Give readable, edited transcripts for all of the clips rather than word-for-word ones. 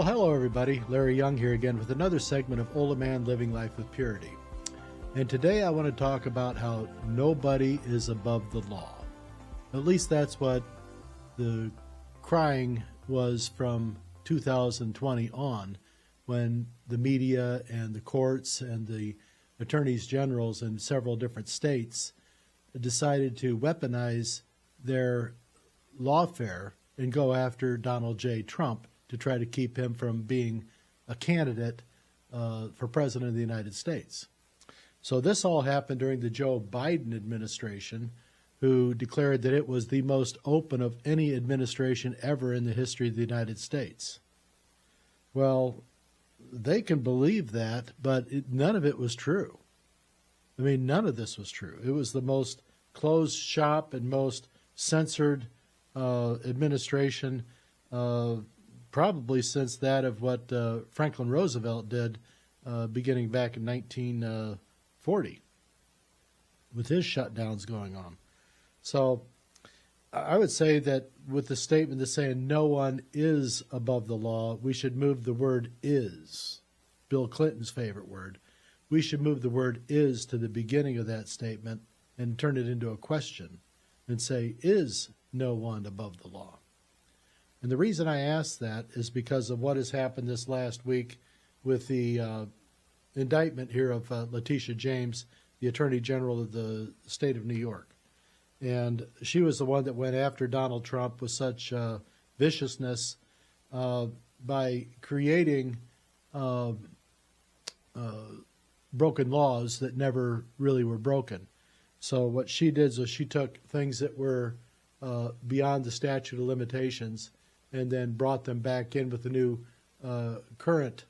Well, hello everybody. Larry Young here again with another segment of OLaMan Living Life with Purity. And today I want to talk about how nobody is above the law. At least that's what the crying was from 2020 on, when the media and the courts and the attorneys generals in several different states decided to weaponize their lawfare and go after Donald J. Trump to try to keep him from being a candidate for president of the United States. So this all happened during the Joe Biden administration, who declared that it was the most open of any administration ever in the history of the United States. Well, they can believe that, but none of it was true. I mean, none of this was true. It was the most closed shop and most censored administration probably since that of what Franklin Roosevelt did beginning back in 1940 with his shutdowns going on. So I would say that with the statement that's saying no one is above the law, we should move the word is, Bill Clinton's favorite word. We should move the word is to the beginning of that statement and turn it into a question and say, is no one above the law? And the reason I ask that is because of what has happened this last week with the indictment here of Letitia James, the Attorney General of the state of New York. And she was the one that went after Donald Trump with such viciousness by creating broken laws that never really were broken. So what she did was she took things that were beyond the statute of limitations and then brought them back in with the new current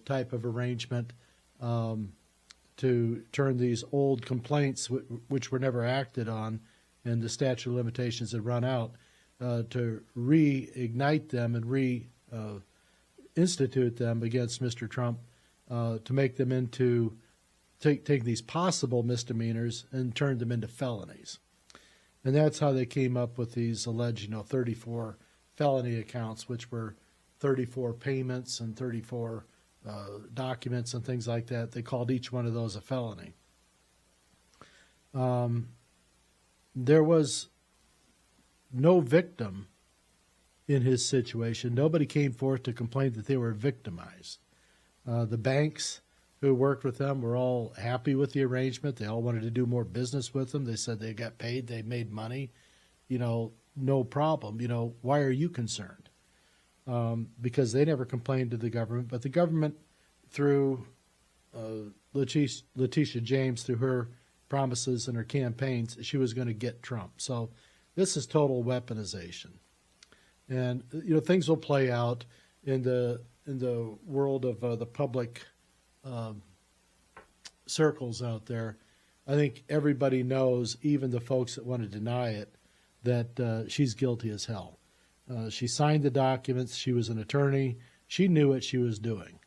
type of arrangement to turn these old complaints, which were never acted on and the statute of limitations had run out, to reignite them and reinstitute them against Mr. Trump, to make them into, take these possible misdemeanors and turn them into felonies. And that's how they came up with these alleged, 34 felony accounts, which were 34 payments and 34 documents and things like that. They called each one of those a felony. There was no victim in his situation. Nobody came forth to complain that they were victimized. The banks who worked with them were all happy with the arrangement. They all wanted to do more business with them. They said they got paid, they made money, no problem. Why are you concerned? Because they never complained to the government, but the government, through Letitia James, through her promises and her campaigns, she was going to get Trump. So this is total weaponization. And things will play out in the world of the public circles out there. I think everybody knows, even the folks that want to deny it, that she's guilty as hell. She signed the documents. She was an attorney. She knew what she was doing.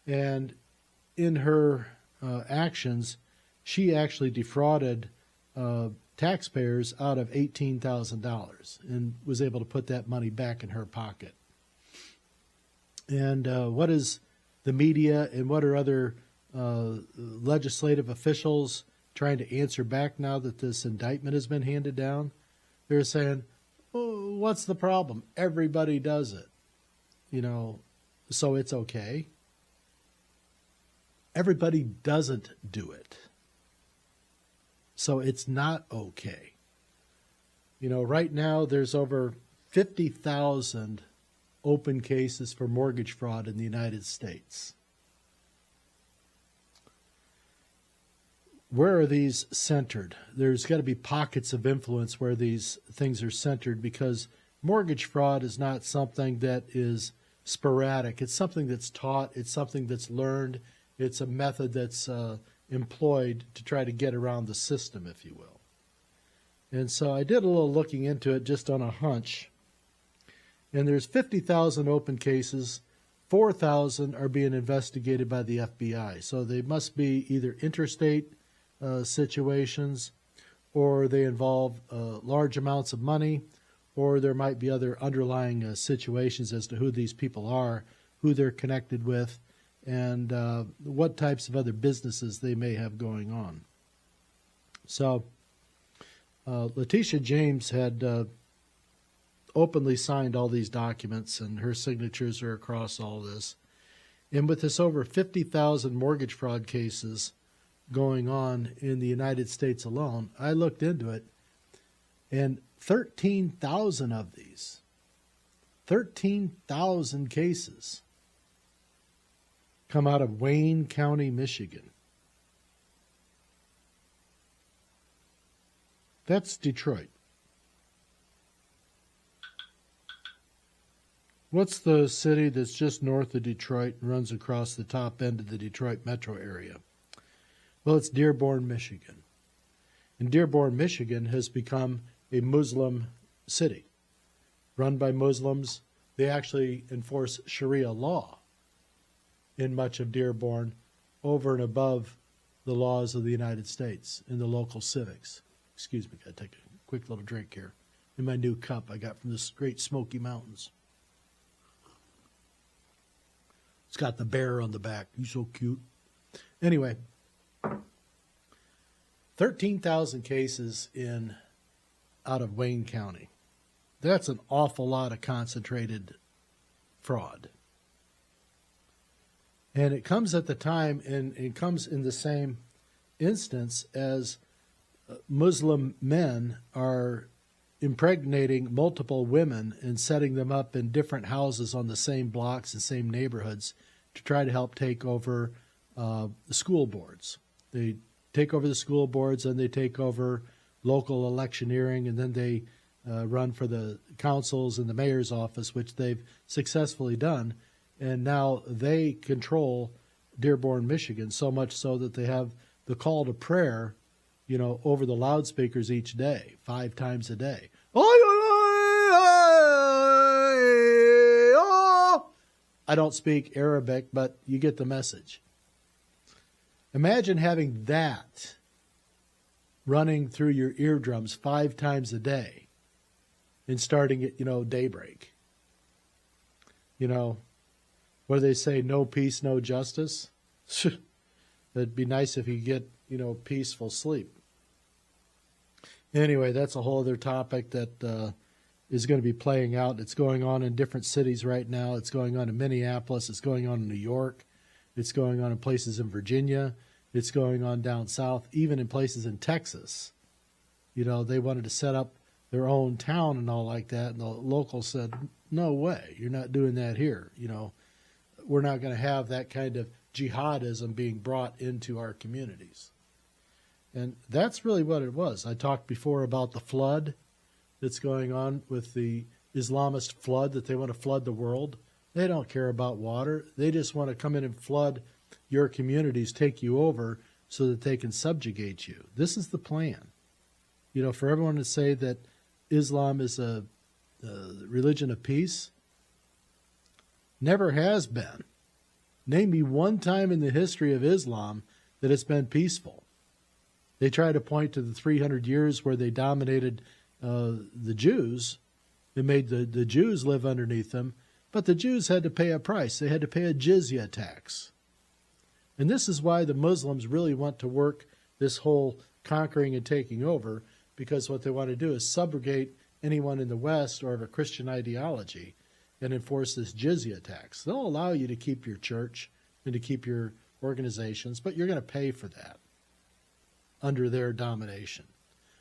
And in her actions, she actually defrauded taxpayers out of $18,000 and was able to put that money back in her pocket. And what is the media and what are other legislative officials trying to answer back now that this indictment has been handed down? They're saying, oh, what's the problem? Everybody does it, so it's okay. Everybody doesn't do it, so it's not okay. Right now there's over 50,000 open cases for mortgage fraud in the United States. Where are these centered? There's got to be pockets of influence where these things are centered, because mortgage fraud is not something that is sporadic. It's something that's taught. It's something that's learned. It's a method that's employed to try to get around the system, if you will. And so I did a little looking into it just on a hunch. And there's 50,000 open cases. 4,000 are being investigated by the FBI. So they must be either interstate situations, or they involve large amounts of money, or there might be other underlying situations as to who these people are who they're connected with, and what types of other businesses they may have going on. So Letitia James had openly signed all these documents, and her signatures are across all this. And with this over 50,000 mortgage fraud cases going on in the United States alone, I looked into it, and 13,000 of these, 13,000 cases come out of Wayne County, Michigan. That's Detroit. What's the city that's just north of Detroit and runs across the top end of the Detroit metro area? Well, it's Dearborn, Michigan. And Dearborn, Michigan has become a Muslim city. Run by Muslims, they actually enforce Sharia law in much of Dearborn over and above the laws of the United States in the local civics. Excuse me, I gotta take a quick little drink here in my new cup I got from the Great Smoky Mountains. It's got the bear on the back. He's so cute. Anyway, 13,000 cases out of Wayne County. That's an awful lot of concentrated fraud. And it comes at the time, and it comes in the same instance as Muslim men are impregnating multiple women and setting them up in different houses on the same blocks and same neighborhoods to try to help take over the school boards. They take over the school boards, and they take over local electioneering, and then they run for the councils and the mayor's office, which they've successfully done. And now they control Dearborn, Michigan, so much so that they have the call to prayer, over the loudspeakers each day, 5 times a day. I don't speak Arabic, but you get the message. Imagine having that running through your eardrums 5 times a day and starting at, daybreak. Where they say no peace, no justice. It'd be nice if you get, peaceful sleep. Anyway, that's a whole other topic that is going to be playing out. It's going on in different cities right now. It's going on in Minneapolis. It's going on in New York. It's going on in places in Virginia. It's going on down south, even in places in Texas. They wanted to set up their own town and all like that, and the locals said, no way, you're not doing that here. We're not going to have that kind of jihadism being brought into our communities. And that's really what it was. I talked before about the flood that's going on with the Islamist flood, that they want to flood the world. They don't care about water. They just want to come in and flood your communities, take you over so that they can subjugate you. This is the plan. For everyone to say that Islam is a religion of peace, never has been. Name me one time in the history of Islam that it's been peaceful. They try to point to the 300 years where they dominated the Jews. They made the Jews live underneath them, but the Jews had to pay a price. They had to pay a jizya tax. And this is why the Muslims really want to work this whole conquering and taking over, because what they want to do is subrogate anyone in the West or of a Christian ideology and enforce this jizya tax. They'll allow you to keep your church and to keep your organizations, but you're going to pay for that under their domination.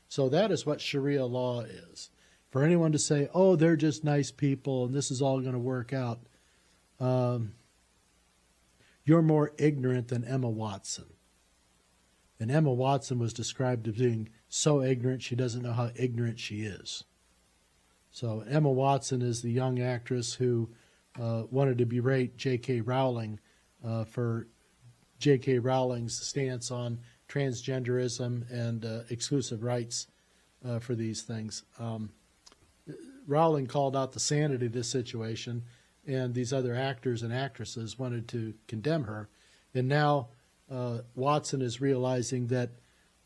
So that is what Sharia law is. For anyone to say, oh, they're just nice people and this is all going to work out, you're more ignorant than Emma Watson. And Emma Watson was described as being so ignorant she doesn't know how ignorant she is. So Emma Watson is the young actress who wanted to berate J.K. Rowling for J.K. Rowling's stance on transgenderism and exclusive rights for these things. Rowling called out the sanity of this situation, and these other actors and actresses wanted to condemn her. And now Watson is realizing that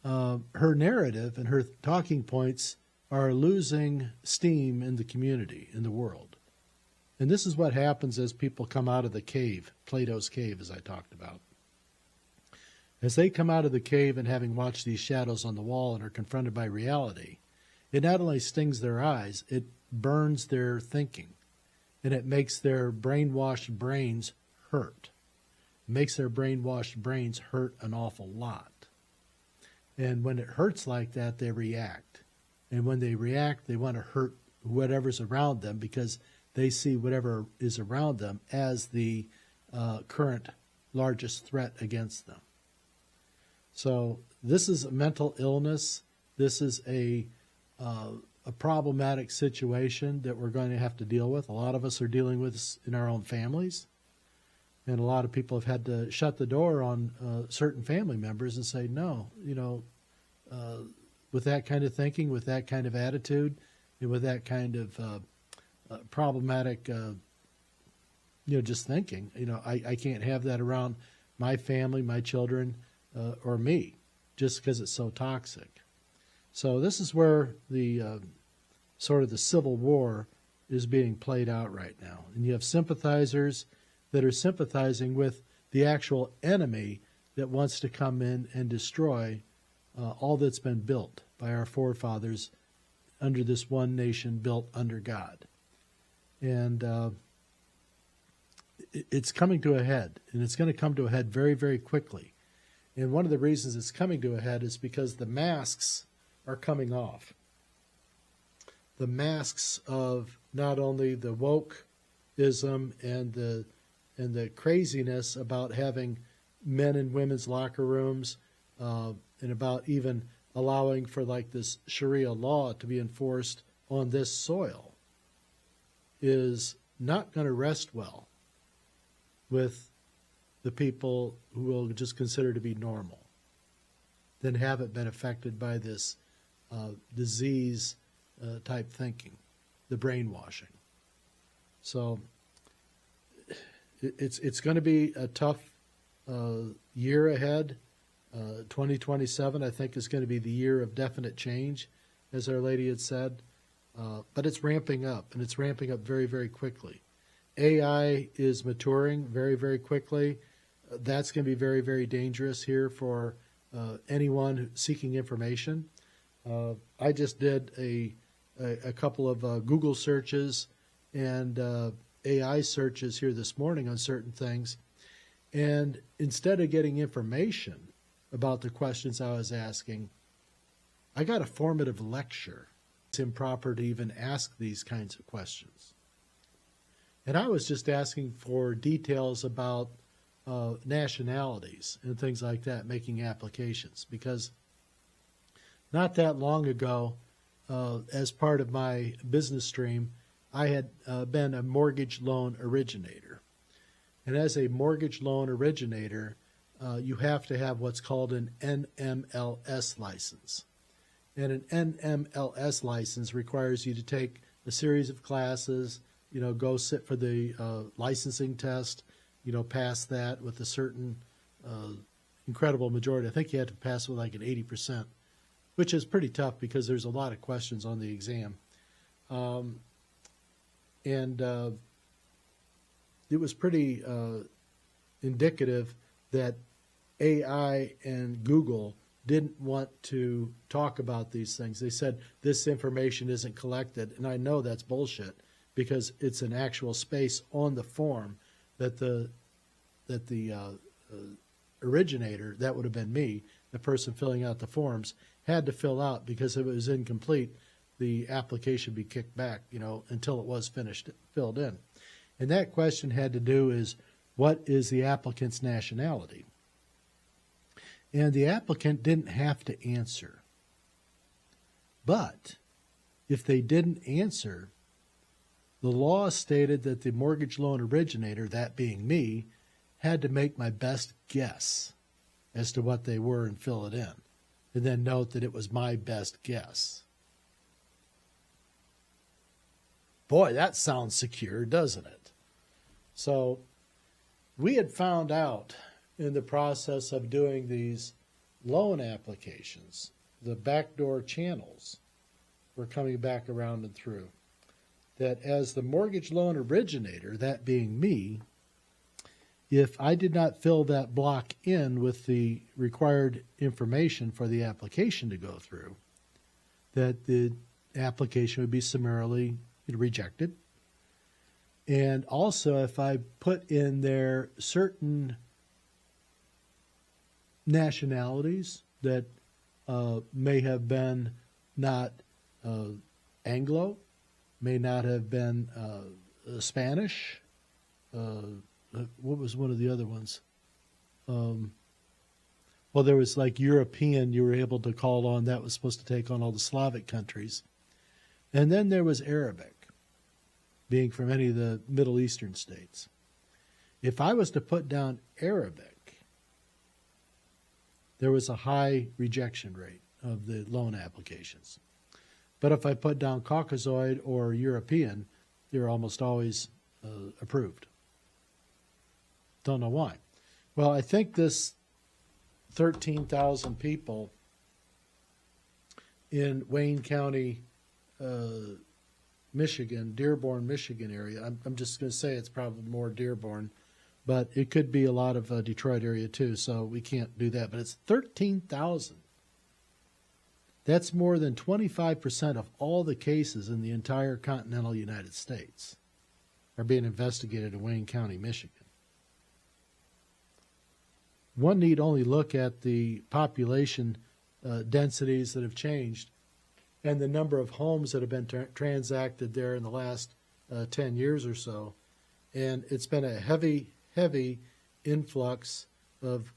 her narrative and her talking points are losing steam in the community, in the world. And this is what happens as people come out of the cave, Plato's cave, as I talked about. As they come out of the cave and having watched these shadows on the wall and are confronted by reality, it not only stings their eyes, it burns their thinking, and it makes their brainwashed brains hurt. It makes their brainwashed brains hurt an awful lot. And when it hurts like that, they react. And when they react, they want to hurt whatever's around them because they see whatever is around them as the current largest threat against them. So this is a mental illness. This is a problematic situation that we're going to have to deal with. A lot of us are dealing with this in our own families. And a lot of people have had to shut the door on certain family members and say, no, with that kind of thinking, with that kind of attitude, and with that kind of problematic, just thinking, I can't have that around my family, my children, or me, just because it's so toxic. So this is where the sort of the civil war is being played out right now. And you have sympathizers that are sympathizing with the actual enemy that wants to come in and destroy all that's been built by our forefathers under this one nation built under God. And it's coming to a head, and it's going to come to a head very, very quickly. And one of the reasons it's coming to a head is because the masks are coming off. The masks of not only the wokeism and the craziness about having men and women's locker rooms, and about even allowing for like this Sharia law to be enforced on this soil, is not going to rest well with the people who will just consider to be normal, then haven't been affected by this disease type thinking, the brainwashing. So it's going to be a tough year ahead. 2027, I think, is going to be the year of definite change, as Our Lady had said. But it's ramping up, and it's ramping up very, very quickly. AI is maturing very, very quickly. That's going to be very, very dangerous here for anyone seeking information. I just did a couple of Google searches and AI searches here this morning on certain things. And instead of getting information about the questions I was asking, I got a formative lecture. It's improper to even ask these kinds of questions. And I was just asking for details about nationalities and things like that, making applications. Because not that long ago, as part of my business stream, I had been a mortgage loan originator. And as a mortgage loan originator, you have to have what's called an NMLS license. And an NMLS license requires you to take a series of classes, go sit for the licensing test, pass that with a certain incredible majority. I think you had to pass with like an 80%, which is pretty tough because there's a lot of questions on the exam. And it was pretty indicative that AI and Google didn't want to talk about these things. They said this information isn't collected, and I know that's bullshit because it's an actual space on the form that the originator, that would have been me, the person filling out the forms, had to fill out because if it was incomplete, the application would be kicked back, until it was filled in. And that question had to do is, what is the applicant's nationality? And the applicant didn't have to answer. But if they didn't answer, the law stated that the mortgage loan originator, that being me, had to make my best guess as to what they were and fill it in, and then note that it was my best guess. Boy, that sounds secure, doesn't it? So we had found out in the process of doing these loan applications, the backdoor channels were coming back around and through, that as the mortgage loan originator, that being me, if I did not fill that block in with the required information for the application to go through, that the application would be summarily rejected. And also, if I put in there certain nationalities that may have been not Anglo, may not have been Spanish. What was one of the other ones? Well, there was like European you were able to call on. That was supposed to take on all the Slavic countries. And then there was Arabic, being from any of the Middle Eastern states. If I was to put down Arabic, there was a high rejection rate of the loan applications. But if I put down Caucasoid or European, they're almost always approved. Don't know why. Well, I think this 13,000 people in Wayne County, Michigan, Dearborn, Michigan area, I'm just going to say it's probably more Dearborn, but it could be a lot of Detroit area too, so we can't do that. But it's 13,000. That's more than 25% of all the cases in the entire continental United States are being investigated in Wayne County, Michigan. One need only look at the population densities that have changed and the number of homes that have been transacted there in the last 10 years or so. And it's been a heavy, heavy influx of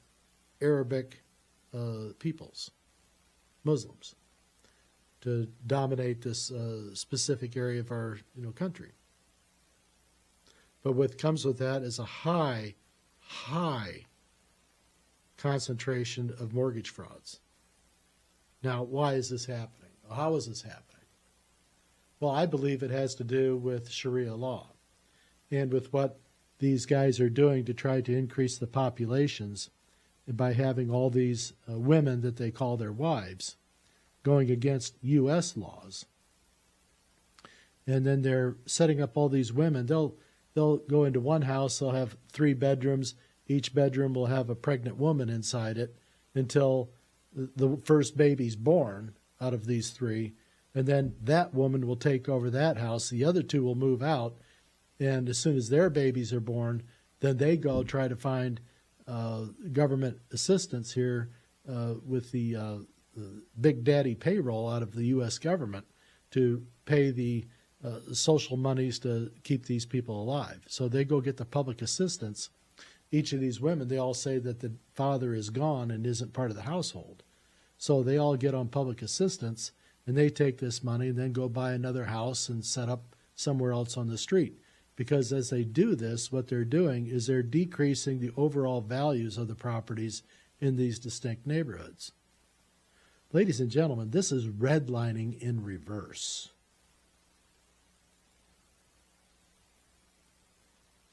Arabic peoples, Muslims, to dominate this specific area of our country. But what comes with that is a high concentration of mortgage frauds. Now, why is this happening? How is this happening? Well, I believe it has to do with Sharia law and with what these guys are doing to try to increase the populations by having all these women that they call their wives going against U.S. laws. And then they're setting up all these women. They'll go into one house, they'll have 3 bedrooms. Each bedroom will have a pregnant woman inside it until the first baby's born out of these 3. And then that woman will take over that house. The other 2 will move out. And as soon as their babies are born, then they go try to find government assistance here with the big daddy payroll out of the U.S. government to pay the social monies to keep these people alive. So they go get the public assistance. Each of these women, they all say that the father is gone and isn't part of the household. So they all get on public assistance, and they take this money and then go buy another house and set up somewhere else on the street. Because as they do this, what they're doing is they're decreasing the overall values of the properties in these distinct neighborhoods. Ladies and gentlemen, this is redlining in reverse.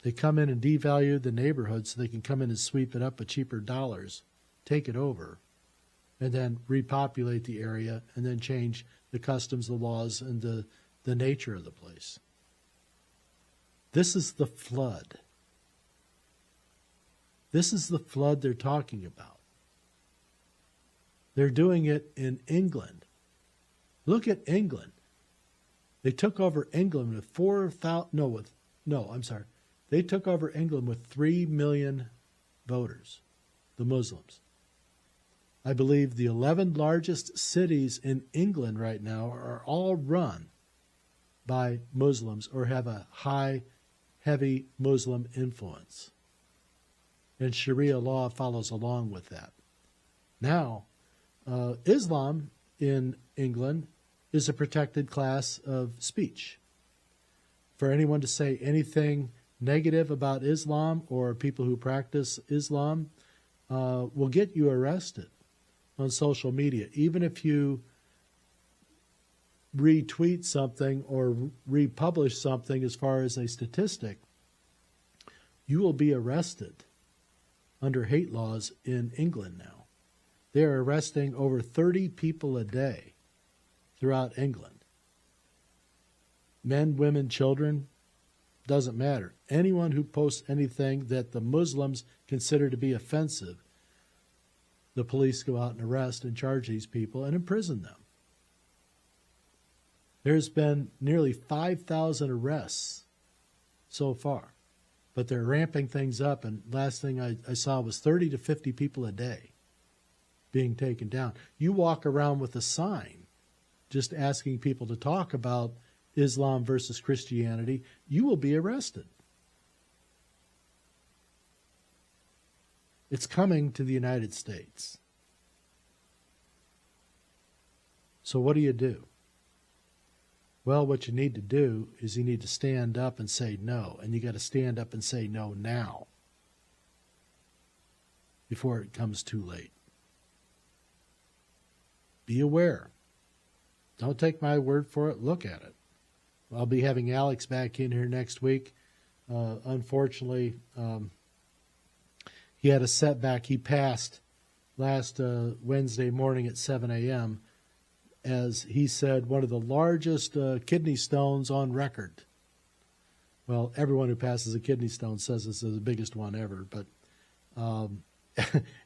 They come in and devalue the neighborhood so they can come in and sweep it up with cheaper dollars, take it over, and then repopulate the area and then change the customs, the laws, and the nature of the place. This is the flood. This is the flood they're talking about. They're doing it in England. Look at England. They took over England with They took over England with 3 million voters, the Muslims. I believe the 11 largest cities in England right now are all run by Muslims or have a high, heavy Muslim influence. And Sharia law follows along with that. Now, Islam in England is a protected class of speech. For anyone to say anything negative about Islam or people who practice Islam will get you arrested on social media. Even if you retweet something or republish something as far as a statistic, you will be arrested under hate laws in England now. They're arresting over 30 people a day throughout England. men, women, children, doesn't matter. Anyone who posts anything that the Muslims consider to be offensive, the police go out and arrest and charge these people and imprison them. There's been nearly 5,000 arrests so far, but they're ramping things up, and last thing I saw was 30 to 50 people a day being taken down. You walk around with a sign just asking people to talk about Islam versus Christianity, you will be arrested. It's coming to the United States. So what do you do? Well, what you need to do is you need to stand up and say no, and you got to stand up and say no now before it comes too late. Be aware. Don't take my word for it. Look at it. I'll be having Alex back in here next week. Unfortunately, he had a setback. He passed last Wednesday morning at 7 a.m., as he said, one of the largest kidney stones on record. Well, everyone who passes a kidney stone says this is the biggest one ever, but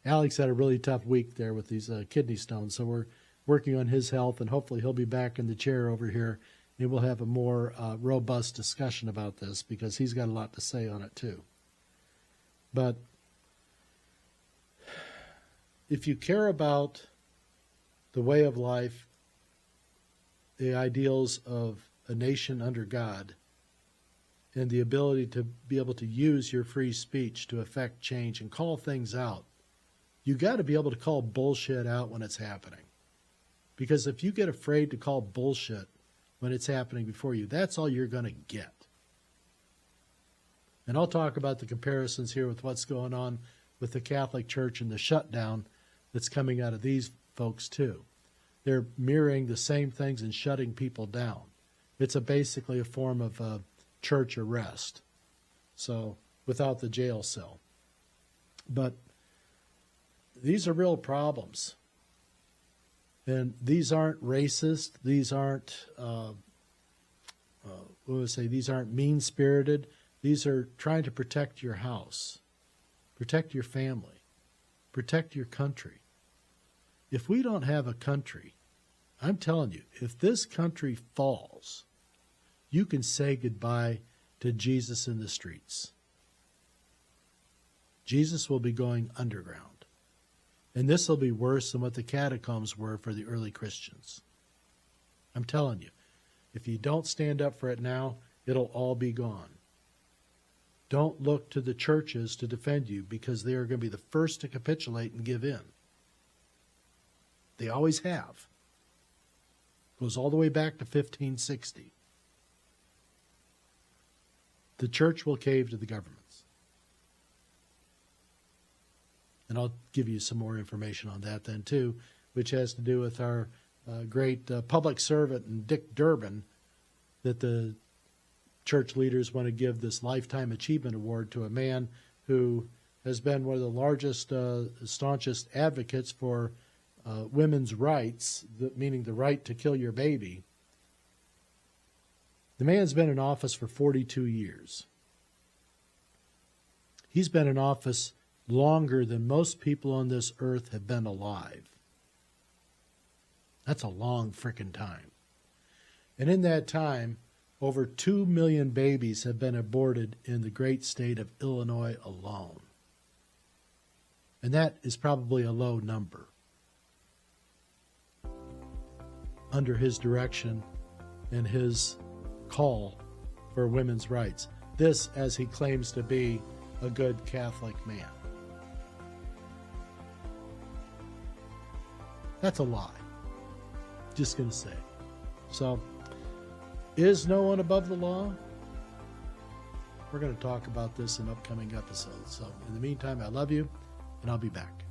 Alex had a really tough week there with these kidney stones, so we're working on his health, and hopefully he'll be back in the chair over here, and we'll have a more robust discussion about this, because he's got a lot to say on it too. But if you care about the way of life, the ideals of a nation under God, and the ability to be able to use your free speech to affect change and call things out, you got to be able to call bullshit out when it's happening. Because if you get afraid to call bullshit when it's happening before you, that's all you're going to get. And I'll talk about the comparisons here with what's going on with the Catholic Church and the shutdown that's coming out of these folks too. They're mirroring the same things and shutting people down. It's basically a form of church arrest, so without the jail cell. But these are real problems. And these aren't racist. These aren't, these aren't mean-spirited. These are trying to protect your house, protect your family, protect your country. If we don't have a country, I'm telling you, if this country falls, you can say goodbye to Jesus in the streets. Jesus will be going underground. And this will be worse than what the catacombs were for the early Christians. I'm telling you, if you don't stand up for it now, it'll all be gone. Don't look to the churches to defend you, because they are going to be the first to capitulate and give in. They always have. Goes all the way back to 1560. The church will cave to the governments. And I'll give you some more information on that then too, which has to do with our great public servant and Dick Durbin, that the church leaders want to give this Lifetime Achievement Award to a man who has been one of the largest, staunchest advocates for women's rights, meaning the right to kill your baby. The man's been in office for 42 years. He's been in office longer than most people on this earth have been alive. That's a long frickin' time. And in that time, over 2 million babies have been aborted in the great state of Illinois alone. And that is probably a low number. Under his direction and his call for women's rights. This, as he claims to be a good Catholic man. That's a lie. Just going to say. So, is no one above the law? We're going to talk about this in upcoming episodes. So, in the meantime, I love you, and I'll be back.